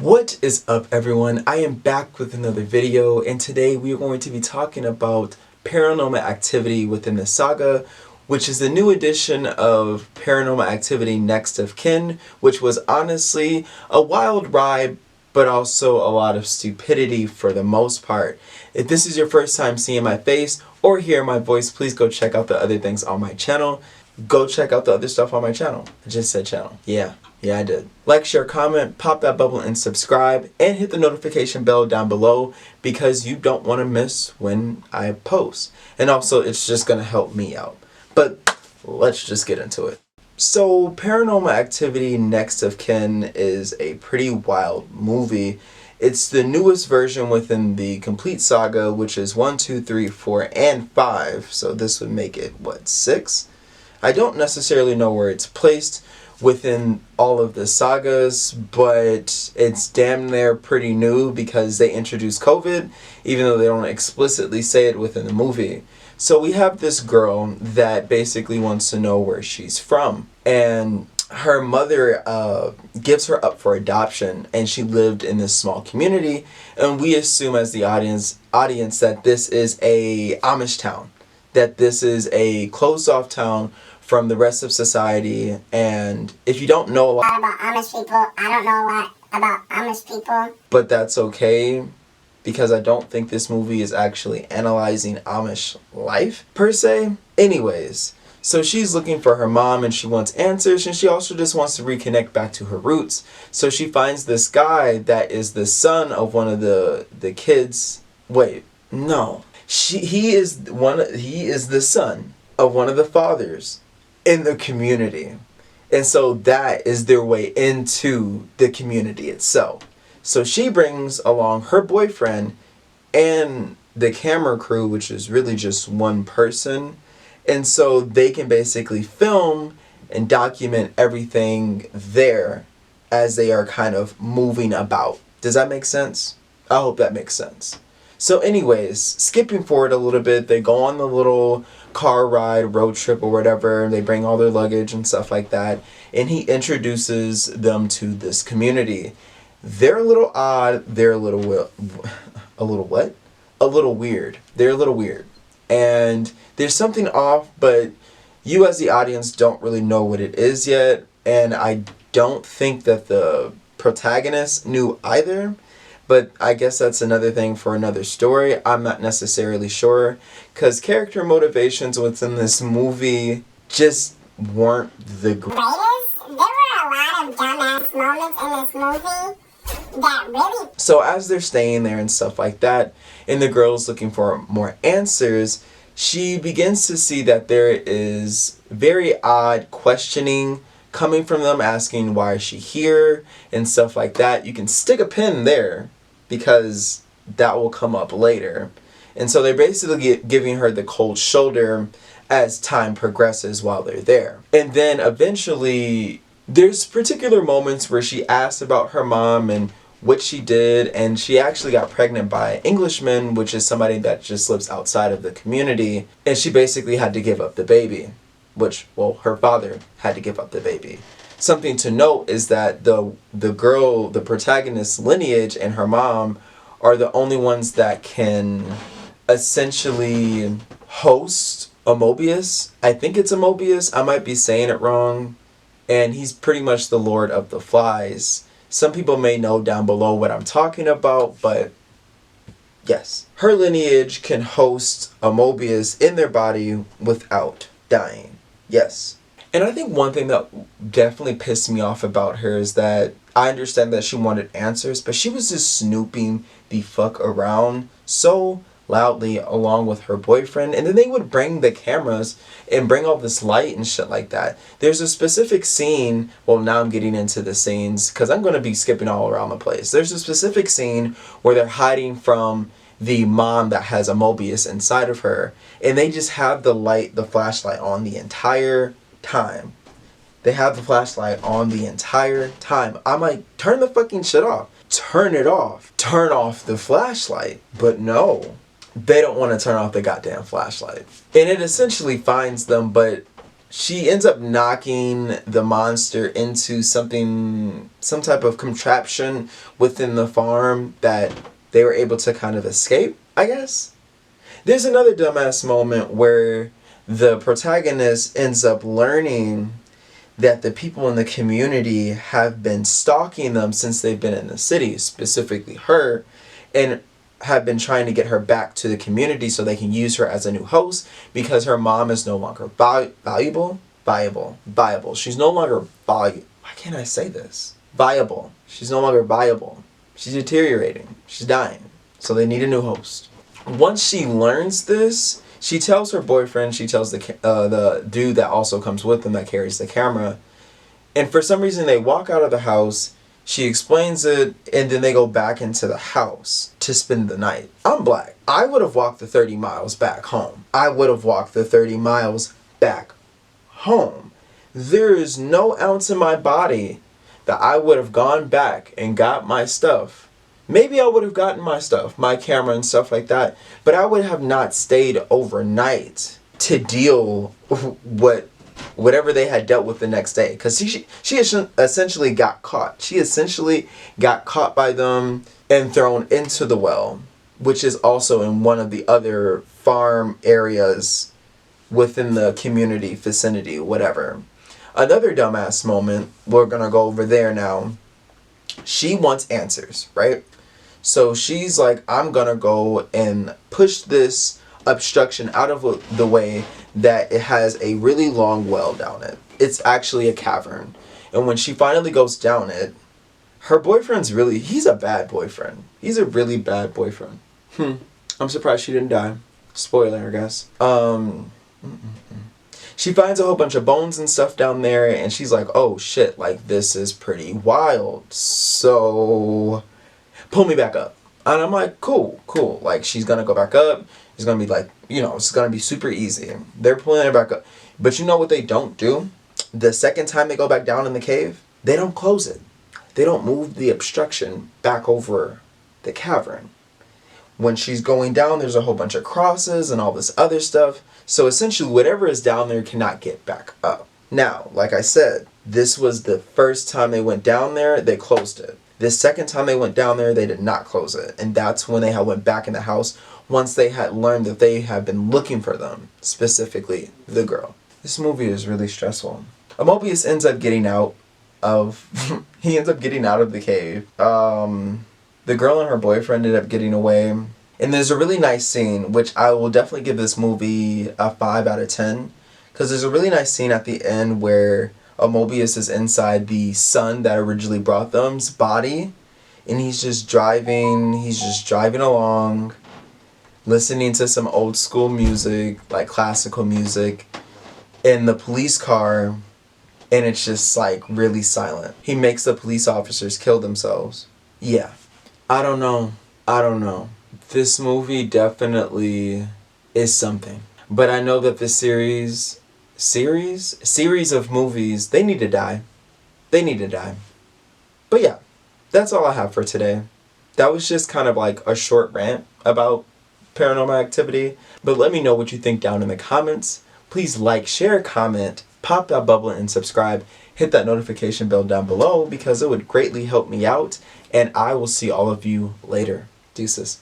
What is up, everyone? I am back with another video, and today we are going to be talking about Paranormal Activity within the saga, which is the new edition of Paranormal Activity Next of Kin, which was honestly a wild ride, but also a lot of stupidity for the most part. If this is your first time seeing my face or hearing my voice, please go check out the other things on my channel. Go check out the other stuff on my channel. I just said channel. Yeah, I did. Like, share, comment, pop that bubble, and subscribe, and hit the notification bell down below because you don't want to miss when I post. And also, it's just going to help me out. But let's just get into it. So, Paranormal Activity Next of Kin is a pretty wild movie. It's the newest version within the complete saga, which is 1, 2, 3, 4, and 5. So this would make it, what, 6? I don't necessarily know where it's placed within all of the sagas, but it's damn near pretty new because they introduced COVID, even though they don't explicitly say it within the movie. So we have this girl that basically wants to know where she's from, and her mother gives her up for adoption, and she lived in this small community, and we assume as the audience that this is a Amish town, that this is a closed off town from the rest of society. And if you don't know a lot about Amish people, I don't know a lot about Amish people, but that's okay, because I don't think this movie is actually analyzing Amish life per se. Anyways, so she's looking for her mom and she wants answers, and she also just wants to reconnect back to her roots. So she finds this guy that is the son of one of the kids. Wait, no. He is the son of one of the fathers in the community. And so that is their way into the community itself. So she brings along her boyfriend and the camera crew, which is really just one person. And so they can basically film and document everything there as they are kind of moving about. Does that make sense? I hope that makes sense. So anyways, skipping forward a little bit, they go on the little car ride, road trip or whatever. They bring all their luggage and stuff like that. And he introduces them to this community. They're a little odd. They're a little what? A little weird. They're a little weird. And there's something off, but you as the audience don't really know what it is yet. And I don't think that the protagonist knew either. But I guess that's another thing for another story. I'm not necessarily sure, because character motivations within this movie just weren't the greatest. There were a lot of dumbass moments in this movie that really... So as they're staying there and stuff like that, and the girl's looking for more answers, she begins to see that there is very odd questioning coming from them, asking why is she here and stuff like that. You can stick a pin there, because that will come up later. And so they're basically giving her the cold shoulder as time progresses while they're there. And then eventually there's particular moments where she asks about her mom and what she did, and she actually got pregnant by an Englishman, which is somebody that just lives outside of the community, and she basically had to give up the baby, which, well, her father had to give up the baby. Something to note is that the girl, the protagonist's lineage and her mom are the only ones that can essentially host a Mobius. I think it's a Mobius. I might be saying it wrong. And he's pretty much the Lord of the Flies. Some people may know down below what I'm talking about, but yes. Her lineage can host a Mobius in their body without dying. Yes. And I think one thing that definitely pissed me off about her is that I understand that she wanted answers, but she was just snooping the fuck around so loudly along with her boyfriend. And then they would bring the cameras and bring all this light and shit like that. There's a specific scene, well, now I'm getting into the scenes because I'm going to be skipping all around the place. There's a specific scene where they're hiding from the mom that has a Mobius inside of her, and they just have the flashlight on the entire time. They have the flashlight on the entire time. I'm like, turn the fucking shit off. Turn it off. Turn off the flashlight. But no, they don't want to turn off the goddamn flashlight. And it essentially finds them, but she ends up knocking the monster into some type of contraption within the farm that they were able to kind of escape, I guess. There's another dumbass moment where the protagonist ends up learning that the people in the community have been stalking them since they've been in the city, specifically her, and have been trying to get her back to the community so they can use her as a new host because her mom is no longer viable. She's no longer Why can't I say this? Viable. She's no longer viable. She's deteriorating. She's dying. So they need a new host. Once she learns this, she tells her boyfriend, she tells the dude that also comes with them that carries the camera, and for some reason they walk out of the house. She explains it, and then they go back into the house to spend the night. I'm black. I would have walked the 30 miles back home. There is no ounce in my body that I would have gone back and got my stuff. Maybe I would have gotten my stuff, my camera and stuff like that, but I would have not stayed overnight to deal with whatever they had dealt with the next day. Because she essentially got caught. She essentially got caught by them and thrown into the well, which is also in one of the other farm areas within the community vicinity, whatever. Another dumbass moment, we're going to go over there now. She wants answers, right? So she's like, I'm going to go and push this obstruction out of the way that it has a really long well down it. It's actually a cavern. And when she finally goes down it, her boyfriend's he's a bad boyfriend. He's a really bad boyfriend. I'm surprised she didn't die. Spoiler, I guess. She finds a whole bunch of bones and stuff down there, and she's like, oh shit, like this is pretty wild. So pull me back up. And I'm like, cool. Like, she's gonna go back up. It's gonna be like, it's gonna be super easy. They're pulling her back up. But you know what they don't do? The second time they go back down in the cave, they don't close it. They don't move the obstruction back over the cavern. When she's going down, there's a whole bunch of crosses and all this other stuff. So essentially, whatever is down there cannot get back up. Now, like I said, this was the first time they went down there, they closed it. The second time they went down there, they did not close it. And that's when they went back in the house once they had learned that they had been looking for them, specifically the girl. This movie is really stressful. Mobius ends up getting out of the cave. The girl and her boyfriend ended up getting away. And there's a really nice scene, which I will definitely give this movie a 5 out of 10. Because there's a really nice scene at the end where Mobius is inside the son that originally brought them's body. And he's just driving along, listening to some old school music, like classical music, in the police car. And it's just like really silent. He makes the police officers kill themselves. Yeah. I don't know. This movie definitely is something. But I know that this series of movies, they need to die. But yeah, that's all I have for today. That was just kind of like a short rant about Paranormal Activity. But let me know what you think down in the comments. Please like, share, comment, pop that bubble, and subscribe. Hit that notification bell down below because it would greatly help me out. And I will see all of you later. Deuces.